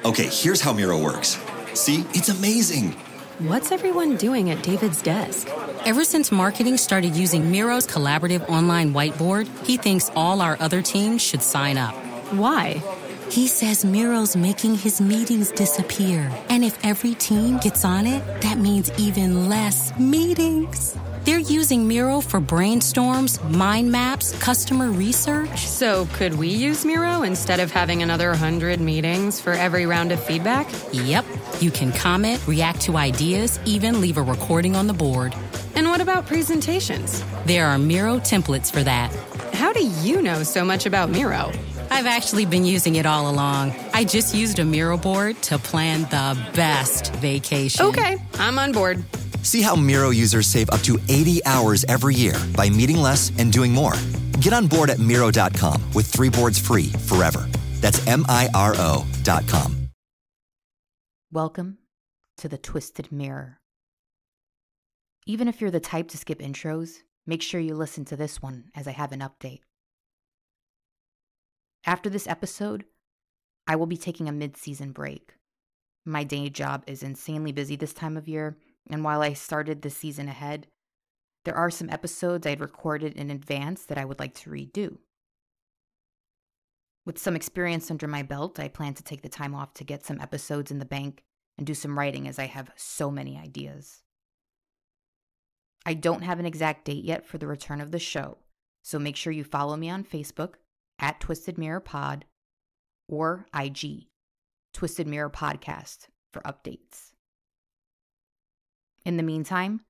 Okay, here's how Miro works. See? It's amazing. What's everyone doing at David's desk? Ever since marketing started using Miro's collaborative online whiteboard, he thinks all our other teams should sign up. Why? He says Miro's making his meetings disappear. And if every team gets on it, that means even less meetings. They're using Miro for brainstorms, mind maps, customer research. So could we use Miro instead of having another 100 meetings for every round of feedback? Yep. You can comment, react to ideas, even leave a recording on the board. And what about presentations? There are Miro templates for that. How do you know so much about Miro? I've actually been using it all along. I just used a Miro board to plan the best vacation. Okay, I'm on board. See how Miro users save up to 80 hours every year by meeting less and doing more. Get on board at Miro.com with 3 boards free forever. That's MIRO.com. Welcome to the Twisted Mirror. Even if you're the type to skip intros, make sure you listen to this one as I have an update. After this episode, I will be taking a mid-season break. My day job is insanely busy this time of year, and while I started the season ahead, there are some episodes I'd recorded in advance that I would like to redo. With some experience under my belt, I plan to take the time off to get some episodes in the bank and do some writing as I have so many ideas. I don't have an exact date yet for the return of the show, so make sure you follow me on Facebook at Twisted Mirror Pod or IG, Twisted Mirror Podcast, for updates. In the meantime,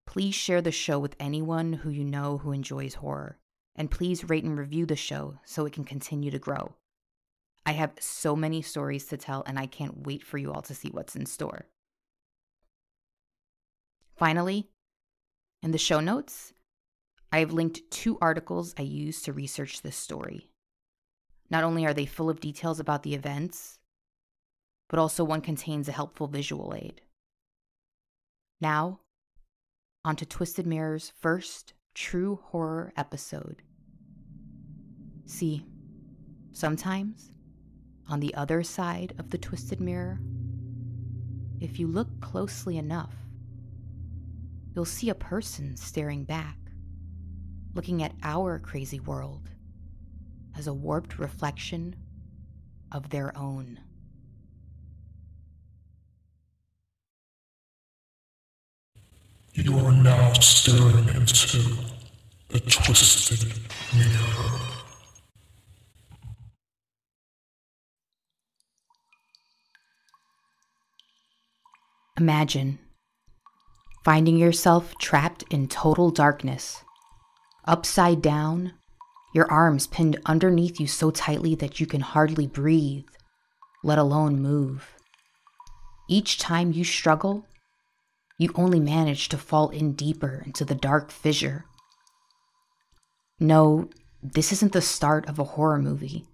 please share the show with anyone who you know who enjoys horror, and please rate and review the show so it can continue to grow. I have so many stories to tell, and I can't wait for you all to see what's in store. Finally, in the show notes, I have linked 2 articles I used to research this story. Not only are they full of details about the events, but also one contains a helpful visual aid. Now, on to Twisted Mirror's first true horror episode. See, sometimes, on the other side of the twisted mirror, if you look closely enough, you'll see a person staring back, looking at our crazy world as a warped reflection of their own. You are now staring into the twisted mirror. Imagine finding yourself trapped in total darkness, upside down, your arms pinned underneath you so tightly that you can hardly breathe, let alone move. Each time you struggle, you only manage to fall in deeper into the dark fissure. No, this isn't the start of a horror movie.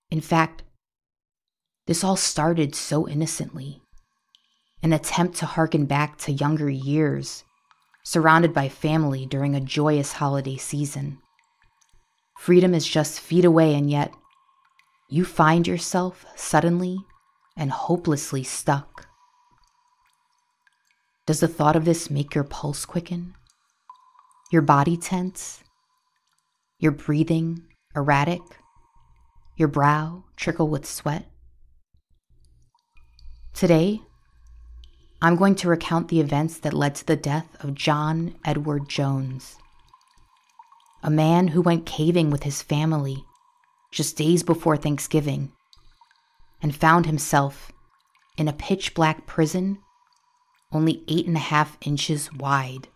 In fact, this all started so innocently. An attempt to harken back to younger years, surrounded by family during a joyous holiday season. Freedom is just feet away, and yet you find yourself suddenly and hopelessly stuck. Does the thought of this make your pulse quicken? Your body tense? Your breathing erratic? Your brow trickle with sweat? Today, I'm going to recount the events that led to the death of John Edward Jones, a man who went caving with his family just days before Thanksgiving and found himself in a pitch-black prison only 8.5 inches wide.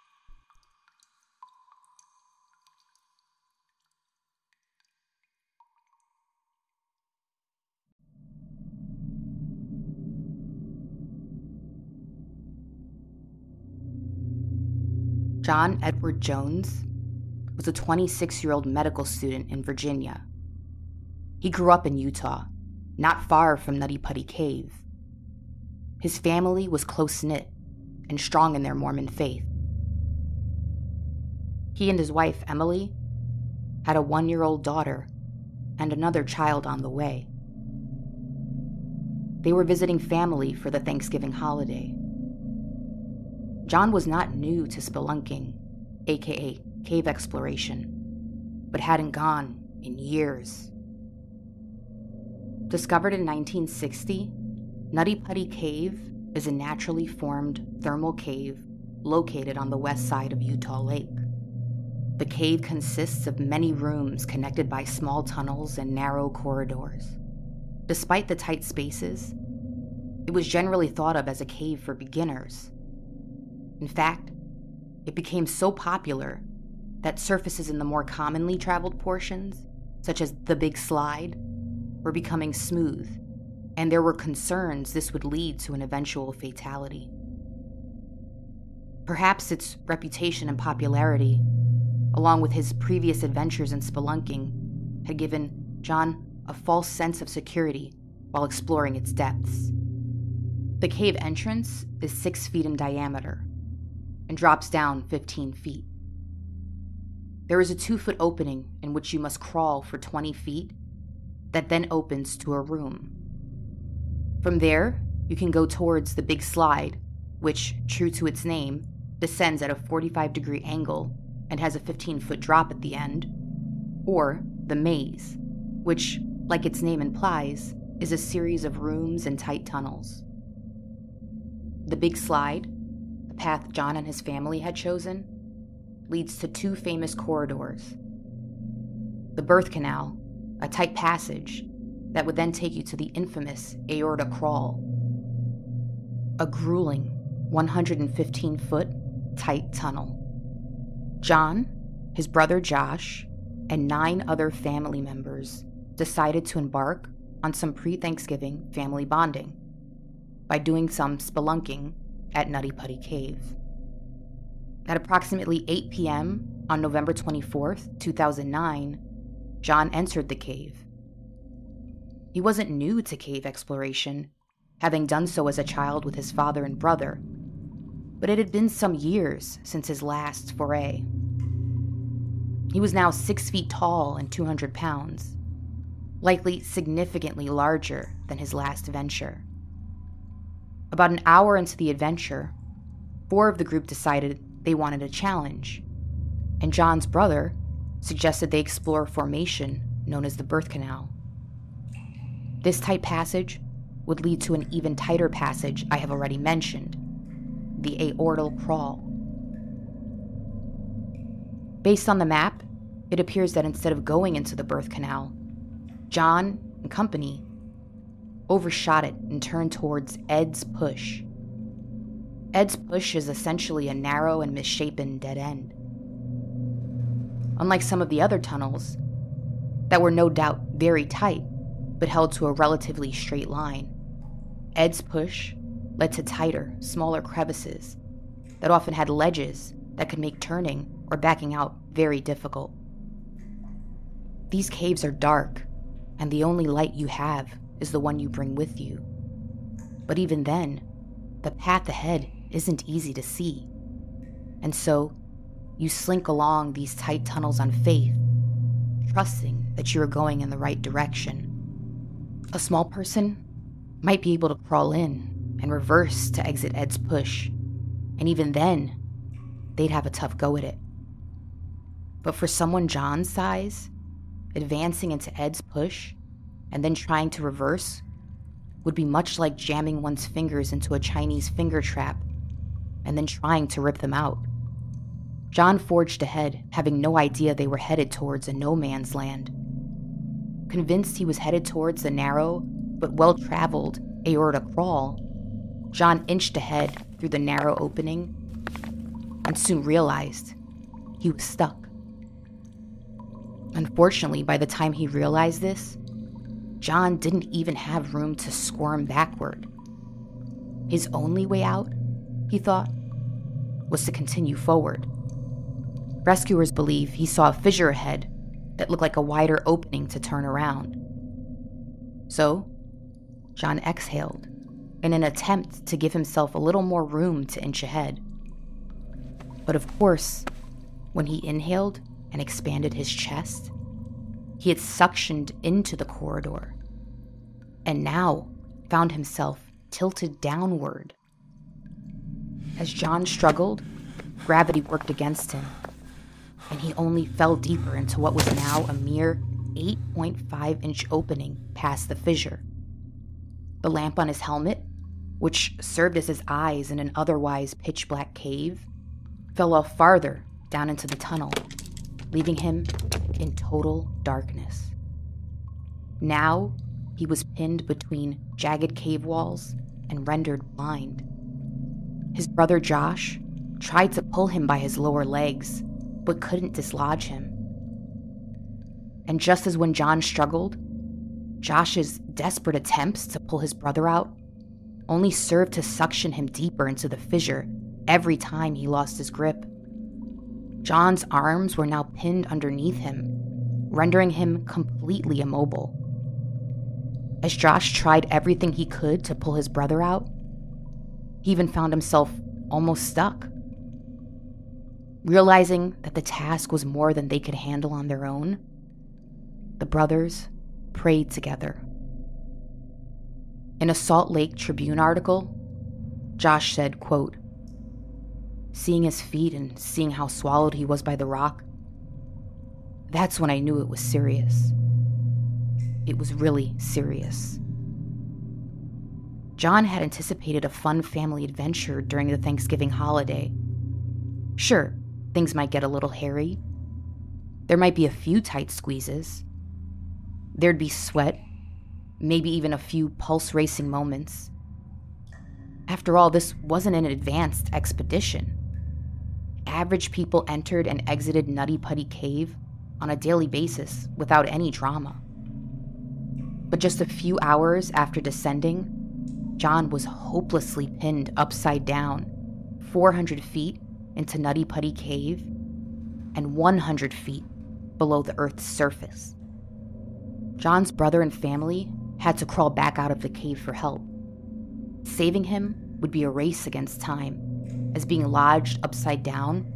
John Edward Jones was a 26-year-old medical student in Virginia. He grew up in Utah, not far from Nutty Putty Cave. His family was close-knit and strong in their Mormon faith. He and his wife, Emily, had a 1-year-old daughter and another child on the way. They were visiting family for the Thanksgiving holiday. John was not new to spelunking, aka cave exploration, but hadn't gone in years. Discovered in 1960, Nutty Putty Cave is a naturally formed thermal cave located on the west side of Utah Lake. The cave consists of many rooms connected by small tunnels and narrow corridors. Despite the tight spaces, it was generally thought of as a cave for beginners. In fact, it became so popular that surfaces in the more commonly traveled portions, such as the Big Slide, were becoming smooth, and there were concerns this would lead to an eventual fatality. Perhaps its reputation and popularity, along with his previous adventures in spelunking, had given John a false sense of security while exploring its depths. The cave entrance is 6 feet in diameter and drops down 15 feet. There is a 2-foot opening in which you must crawl for 20 feet that then opens to a room. From there, you can go towards the Big Slide, which, true to its name, descends at a 45-degree angle and has a 15-foot drop at the end, or the maze, which, like its name implies, is a series of rooms and tight tunnels. The Big Slide, the path John and his family had chosen, leads to 2 famous corridors. The birth canal, a tight passage that would then take you to the infamous aorta crawl, a grueling 115-foot tight tunnel. John, his brother Josh, and 9 other family members decided to embark on some pre-Thanksgiving family bonding by doing some spelunking at Nutty Putty Cave. At approximately 8 p.m. on November 24th, 2009, John entered the cave. He wasn't new to cave exploration, having done so as a child with his father and brother, but it had been some years since his last foray. He was now 6 feet tall and 200 pounds, likely significantly larger than his last venture. About an hour into the adventure, 4 of the group decided they wanted a challenge, and John's brother suggested they explore a formation known as the birth canal. This tight passage would lead to an even tighter passage I have already mentioned, the aortal crawl. Based on the map, it appears that instead of going into the birth canal, John and company overshot it and turned towards Ed's Push. Ed's Push is essentially a narrow and misshapen dead end. Unlike some of the other tunnels, that were no doubt very tight, but held to a relatively straight line, Ed's Push led to tighter, smaller crevices that often had ledges that could make turning or backing out very difficult. These caves are dark, and the only light you have is the one you bring with you. But even then, the path ahead isn't easy to see, and so you slink along these tight tunnels on faith, trusting that you are going in the right direction. A small person might be able to crawl in and reverse to exit Ed's Push, and even then, they'd have a tough go at it. But for someone John's size, advancing into Ed's Push and then trying to reverse would be much like jamming one's fingers into a Chinese finger trap and then trying to rip them out. John forged ahead, having no idea they were headed towards a no-man's land. Convinced he was headed towards the narrow but well-traveled aorta crawl, John inched ahead through the narrow opening and soon realized he was stuck. Unfortunately, by the time he realized this, John didn't even have room to squirm backward. His only way out, he thought, was to continue forward. Rescuers believe he saw a fissure ahead that looked like a wider opening to turn around. So, John exhaled in an attempt to give himself a little more room to inch ahead. But of course, when he inhaled and expanded his chest, he had suctioned into the corridor. And now, found himself tilted downward. As John struggled, gravity worked against him, and he only fell deeper into what was now a mere 8.5-inch opening past the fissure. The lamp on his helmet, which served as his eyes in an otherwise pitch-black cave, fell off farther down into the tunnel, leaving him in total darkness. Now, he was pinned between jagged cave walls and rendered blind. His brother Josh tried to pull him by his lower legs, but couldn't dislodge him. And just as when John struggled, Josh's desperate attempts to pull his brother out only served to suction him deeper into the fissure every time he lost his grip. John's arms were now pinned underneath him, rendering him completely immobile. As Josh tried everything he could to pull his brother out, he even found himself almost stuck. Realizing that the task was more than they could handle on their own, the brothers prayed together. In a Salt Lake Tribune article, Josh said, quote, "Seeing his feet and seeing how swallowed he was by the rock, that's when I knew it was serious. It was really serious." John had anticipated a fun family adventure during the Thanksgiving holiday. Sure, things might get a little hairy. There might be a few tight squeezes. There'd be sweat, maybe even a few pulse-racing moments. After all, this wasn't an advanced expedition. Average people entered and exited Nutty Putty Cave on a daily basis without any drama. But just a few hours after descending, John was hopelessly pinned upside down, 400 feet into Nutty Putty Cave and 100 feet below the Earth's surface. John's brother and family had to crawl back out of the cave for help. Saving him would be a race against time, as being lodged upside down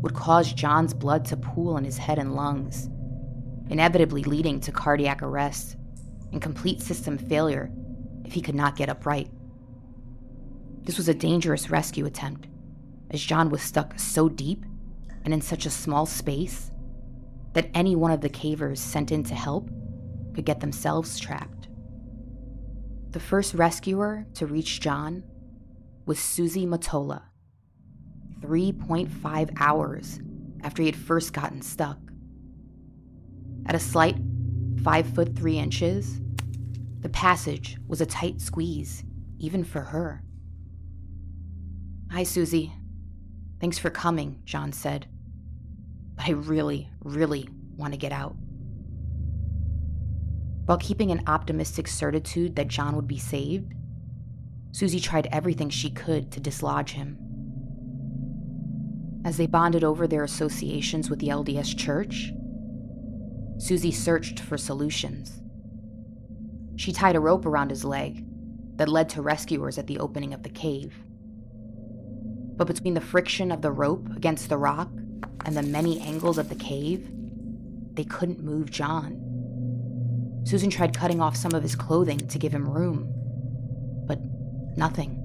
would cause John's blood to pool in his head and lungs, inevitably leading to cardiac arrest and complete system failure if he could not get upright. This was a dangerous rescue attempt, as John was stuck so deep and in such a small space that any one of the cavers sent in to help could get themselves trapped. The first rescuer to reach John was Susie Mottola, 3.5 hours after he had first gotten stuck. At a slight 5 foot 3 inches, the passage was a tight squeeze, even for her. "Hi, Susie. Thanks for coming," John said. "But I really, really want to get out." While keeping an optimistic certitude that John would be saved, Susie tried everything she could to dislodge him. As they bonded over their associations with the LDS Church, Susie searched for solutions. She tied a rope around his leg that led to rescuers at the opening of the cave. But between the friction of the rope against the rock and the many angles of the cave, they couldn't move John. Susan tried cutting off some of his clothing to give him room, but nothing.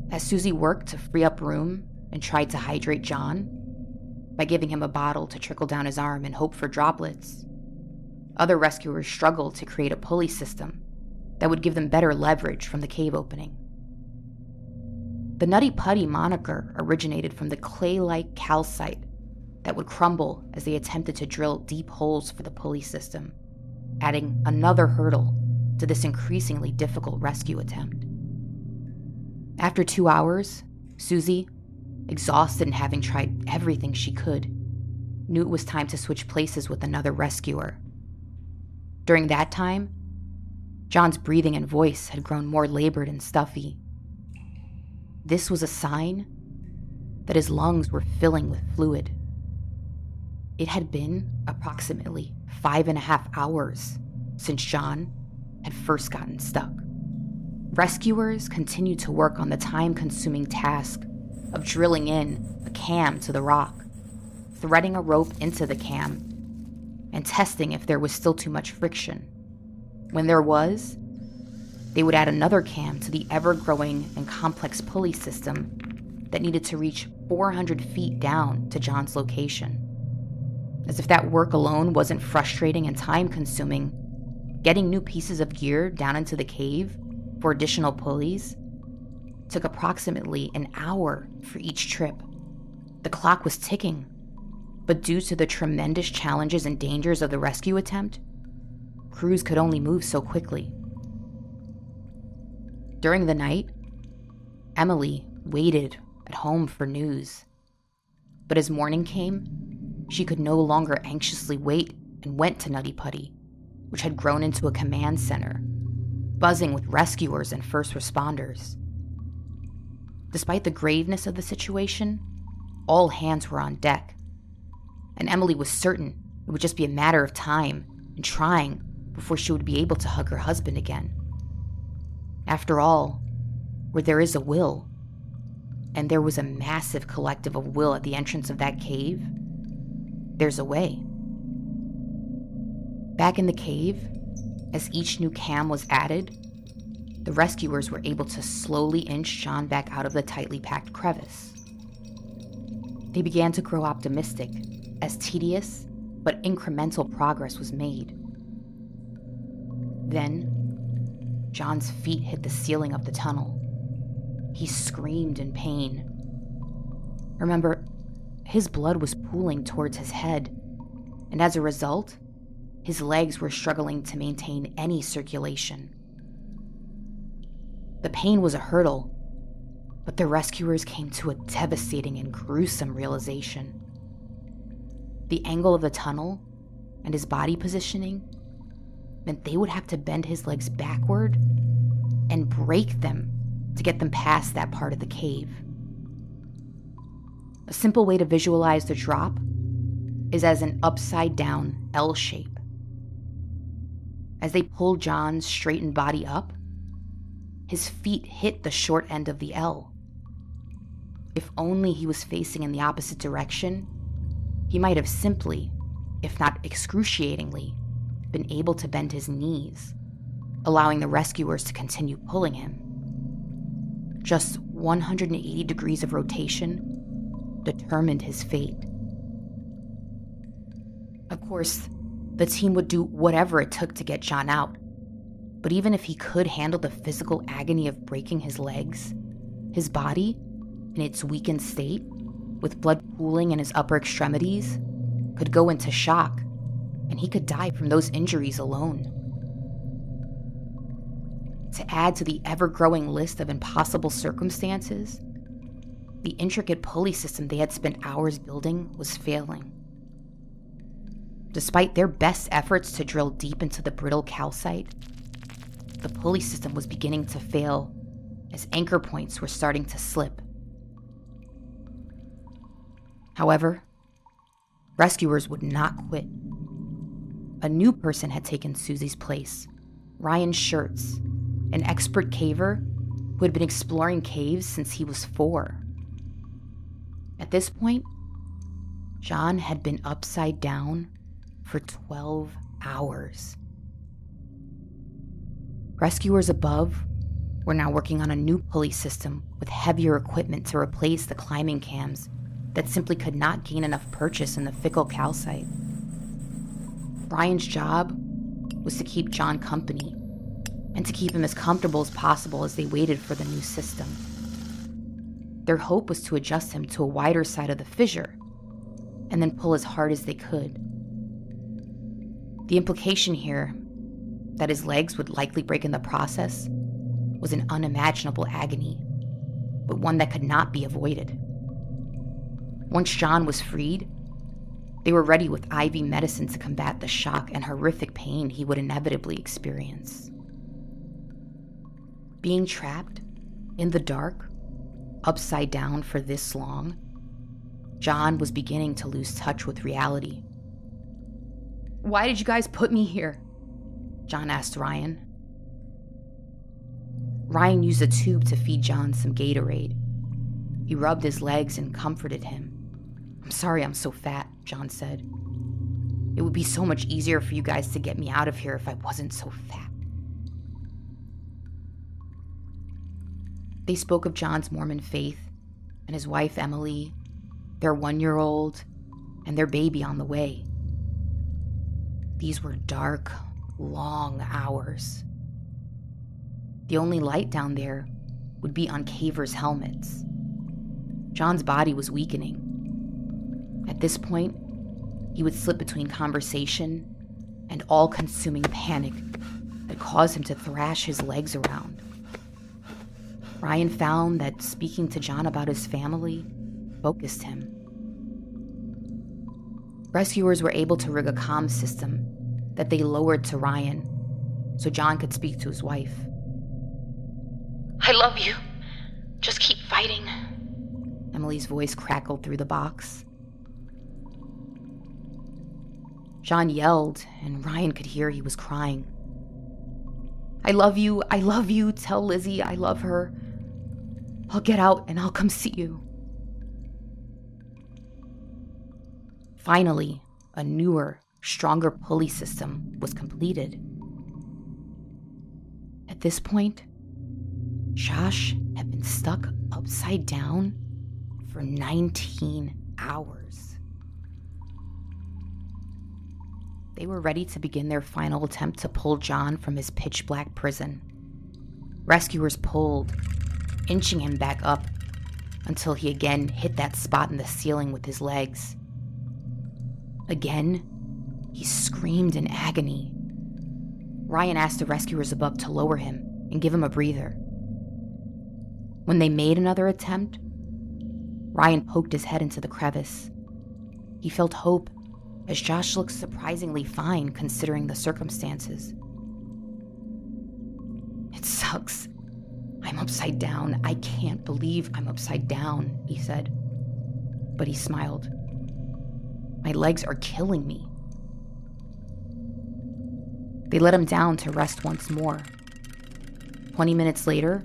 As Susie worked to free up room and tried to hydrate John by giving him a bottle to trickle down his arm and hope for droplets, other rescuers struggled to create a pulley system that would give them better leverage from the cave opening. The Nutty Putty moniker originated from the clay-like calcite that would crumble as they attempted to drill deep holes for the pulley system, adding another hurdle to this increasingly difficult rescue attempt. After 2 hours, Susie, exhausted and having tried everything she could, knew it was time to switch places with another rescuer. During that time, John's breathing and voice had grown more labored and stuffy. This was a sign that his lungs were filling with fluid. It had been approximately 5.5 hours since John had first gotten stuck. Rescuers continued to work on the time-consuming task of drilling in a cam to the rock, threading a rope into the cam, and testing if there was still too much friction. When there was, they would add another cam to the ever-growing and complex pulley system that needed to reach 400 feet down to John's location. As if that work alone wasn't frustrating and time-consuming, getting new pieces of gear down into the cave for additional pulleys took approximately an hour for each trip. The clock was ticking, but due to the tremendous challenges and dangers of the rescue attempt, crews could only move so quickly. During the night, Emily waited at home for news. But as morning came, she could no longer anxiously wait and went to Nutty Putty, which had grown into a command center, buzzing with rescuers and first responders. Despite the graveness of the situation, all hands were on deck, and Emily was certain it would just be a matter of time and trying before she would be able to hug her husband again. After all, where there is a will, and there was a massive collective of will at the entrance of that cave, there's a way. Back in the cave, as each new cam was added, the rescuers were able to slowly inch John back out of the tightly packed crevice. They began to grow optimistic as tedious but incremental progress was made. Then, John's feet hit the ceiling of the tunnel. He screamed in pain. Remember, his blood was pooling towards his head, and as a result, his legs were struggling to maintain any circulation. The pain was a hurdle, but the rescuers came to a devastating and gruesome realization. The angle of the tunnel and his body positioning meant they would have to bend his legs backward and break them to get them past that part of the cave. A simple way to visualize the drop is as an upside-down L shape. As they pulled John's straightened body up, his feet hit the short end of the L. If only he was facing in the opposite direction, he might have simply, if not excruciatingly, been able to bend his knees, allowing the rescuers to continue pulling him. Just 180 degrees of rotation determined his fate. Of course, the team would do whatever it took to get John out, but even if he could handle the physical agony of breaking his legs, his body, in its weakened state, with blood pooling in his upper extremities, could go into shock, and he could die from those injuries alone. To add to the ever-growing list of impossible circumstances, the intricate pulley system they had spent hours building was failing. Despite their best efforts to drill deep into the brittle calcite, the pulley system was beginning to fail as anchor points were starting to slip. However, rescuers would not quit. A new person had taken Susie's place, Ryan Schertz, an expert caver who had been exploring caves since he was 4. At this point, John had been upside down for 12 hours. Rescuers above were now working on a new pulley system with heavier equipment to replace the climbing cams that simply could not gain enough purchase in the fickle calcite. Ryan's job was to keep John company and to keep him as comfortable as possible as they waited for the new system. Their hope was to adjust him to a wider side of the fissure and then pull as hard as they could. The implication here, that his legs would likely break in the process, was an unimaginable agony, but one that could not be avoided. Once John was freed, they were ready with IV medicine to combat the shock and horrific pain he would inevitably experience. Being trapped in the dark, upside down for this long, John was beginning to lose touch with reality. "Why did you guys put me here?" John asked Ryan. Ryan used a tube to feed John some Gatorade. He rubbed his legs and comforted him. "I'm sorry I'm so fat," John said. "It would be so much easier for you guys to get me out of here if I wasn't so fat." They spoke of John's Mormon faith and his wife Emily, their 1-year-old, and their baby on the way. These were dark, long hours. The only light down there would be on cavers' helmets. John's body was weakening. At this point, he would slip between conversation and all-consuming panic that caused him to thrash his legs around. Ryan found that speaking to John about his family focused him. Rescuers were able to rig a comm system that they lowered to Ryan so John could speak to his wife. I love you. Just keep fighting. Emily's voice crackled through the box. John yelled, and Ryan could hear he was crying. I love you, tell Lizzie I love her. I'll get out and I'll come see you. Finally, a newer, stronger pulley system was completed. At this point, Josh had been stuck upside down for 19 hours. They were ready to begin their final attempt to pull John from his pitch-black prison. Rescuers pulled, inching him back up until he again hit that spot in the ceiling with his legs. Again, he screamed in agony. Ryan asked the rescuers above to lower him and give him a breather. When they made another attempt, Ryan poked his head into the crevice. He felt hope as Josh looked surprisingly fine considering the circumstances. It sucks. I'm upside down. I can't believe I'm upside down, he said. But he smiled. My legs are killing me. They let him down to rest once more. 20 minutes later,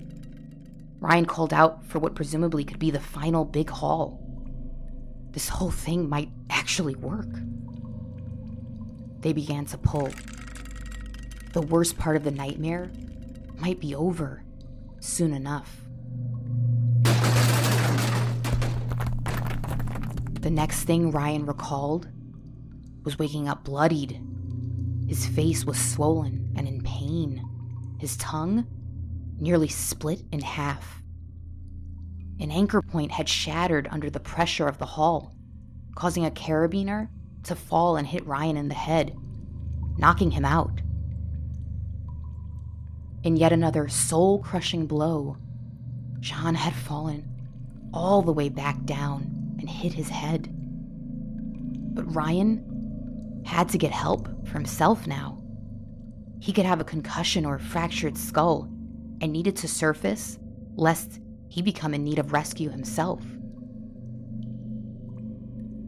Ryan called out for what presumably could be the final big haul. This whole thing might actually work. They began to pull. The worst part of the nightmare might be over soon enough. The next thing Ryan recalled was waking up bloodied. His face was swollen and in pain. His tongue nearly split in half. An anchor point had shattered under the pressure of the hull, causing a carabiner to fall and hit Ryan in the head, knocking him out. In yet another soul-crushing blow, John had fallen all the way back down and hit his head. But Ryan had to get help for himself now. He could have a concussion or a fractured skull and needed to surface lest he become in need of rescue himself.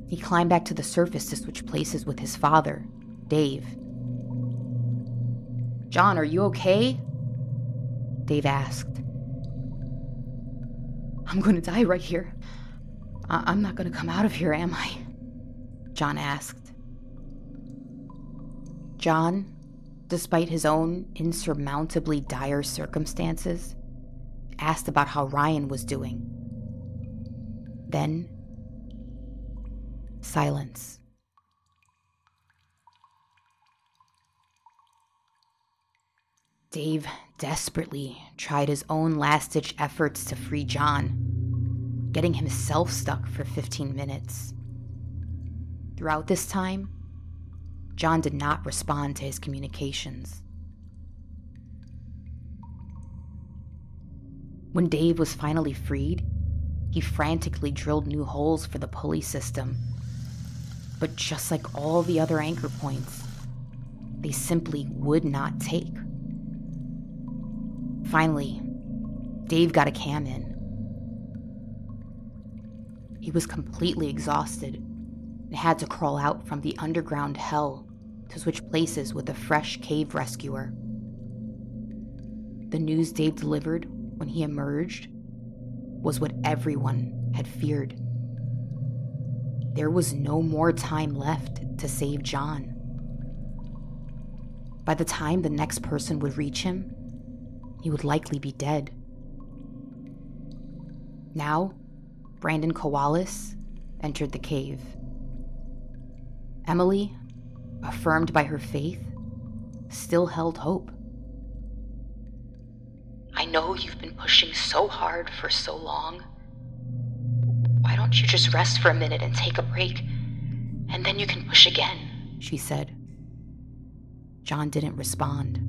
He climbed back to the surface to switch places with his father, Dave. John, are you okay? Dave asked. I'm going to die right here. I'm not going to come out of here, am I? John asked. John, despite his own insurmountably dire circumstances, asked about how Ryan was doing. Then, silence. Dave desperately tried his own last-ditch efforts to free John, getting himself stuck for 15 minutes. Throughout this time, John did not respond to his communications. When Dave was finally freed, he frantically drilled new holes for the pulley system. But just like all the other anchor points, they simply would not take. Finally, Dave got a cam in. He was completely exhausted and had to crawl out from the underground hell to switch places with a fresh cave rescuer. The news Dave delivered when he emerged was what everyone had feared. There was no more time left to save John. By the time the next person would reach him, he would likely be dead. Now, Brandon Kowalis entered the cave. Emily, affirmed by her faith, still held hope. "I know you've been pushing so hard for so long. Why don't you just rest for a minute and take a break, and then you can push again," she said. John didn't respond.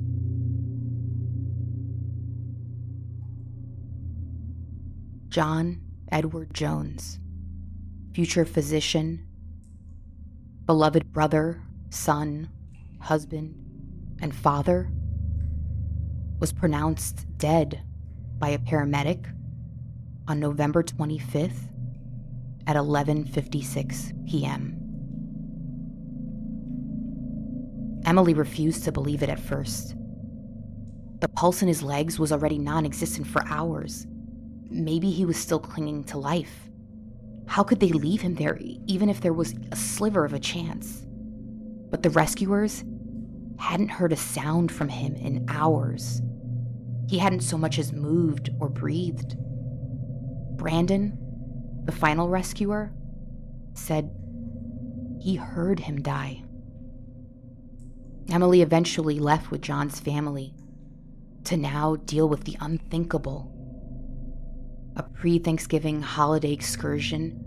John Edward Jones, future physician, beloved brother, son, husband, and father, was pronounced dead by a paramedic on November 25th at 11:56 p.m. Emily refused to believe it at first. The pulse in his legs was already non-existent for hours. Maybe he was still clinging to life. How could they leave him there, even if there was a sliver of a chance? But the rescuers hadn't heard a sound from him in hours. He hadn't so much as moved or breathed. Brandon, the final rescuer, said he heard him die. Emily eventually left with John's family to now deal with the unthinkable. A pre-Thanksgiving holiday excursion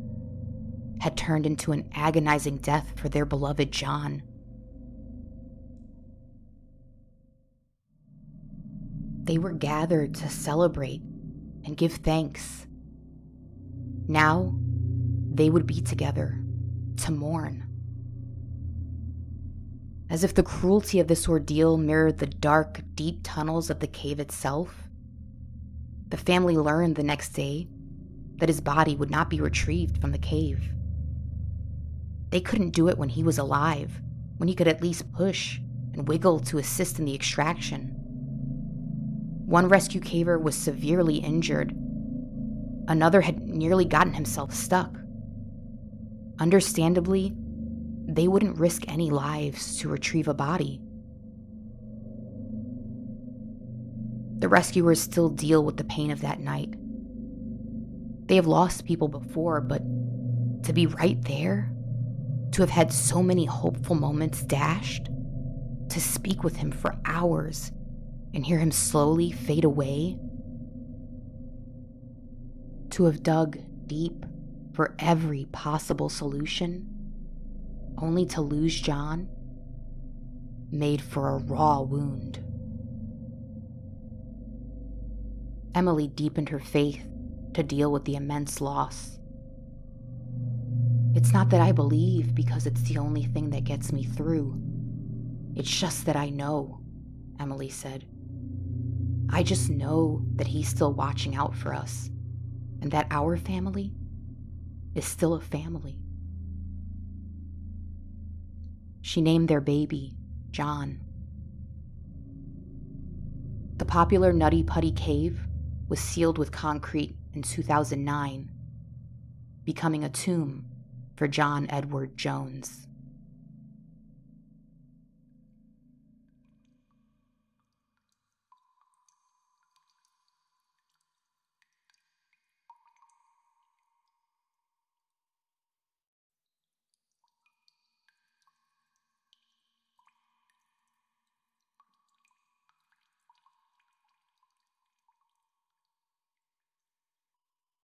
had turned into an agonizing death for their beloved John. They were gathered to celebrate and give thanks. Now, they would be together to mourn. As if the cruelty of this ordeal mirrored the dark, deep tunnels of the cave itself, the family learned the next day that his body would not be retrieved from the cave. They couldn't do it when he was alive, when he could at least push and wiggle to assist in the extraction. One rescue caver was severely injured. Another had nearly gotten himself stuck. Understandably, they wouldn't risk any lives to retrieve a body. The rescuers still deal with the pain of that night. They have lost people before, but to be right there, to have had so many hopeful moments dashed, to speak with him for hours and hear him slowly fade away, to have dug deep for every possible solution, only to lose John, made for a raw wound. Emily deepened her faith to deal with the immense loss. "It's not that I believe because it's the only thing that gets me through. It's just that I know," Emily said. "I just know that he's still watching out for us, and that our family is still a family." She named their baby John. The popular Nutty Putty cave was sealed with concrete in 2009, becoming a tomb for John Edward Jones.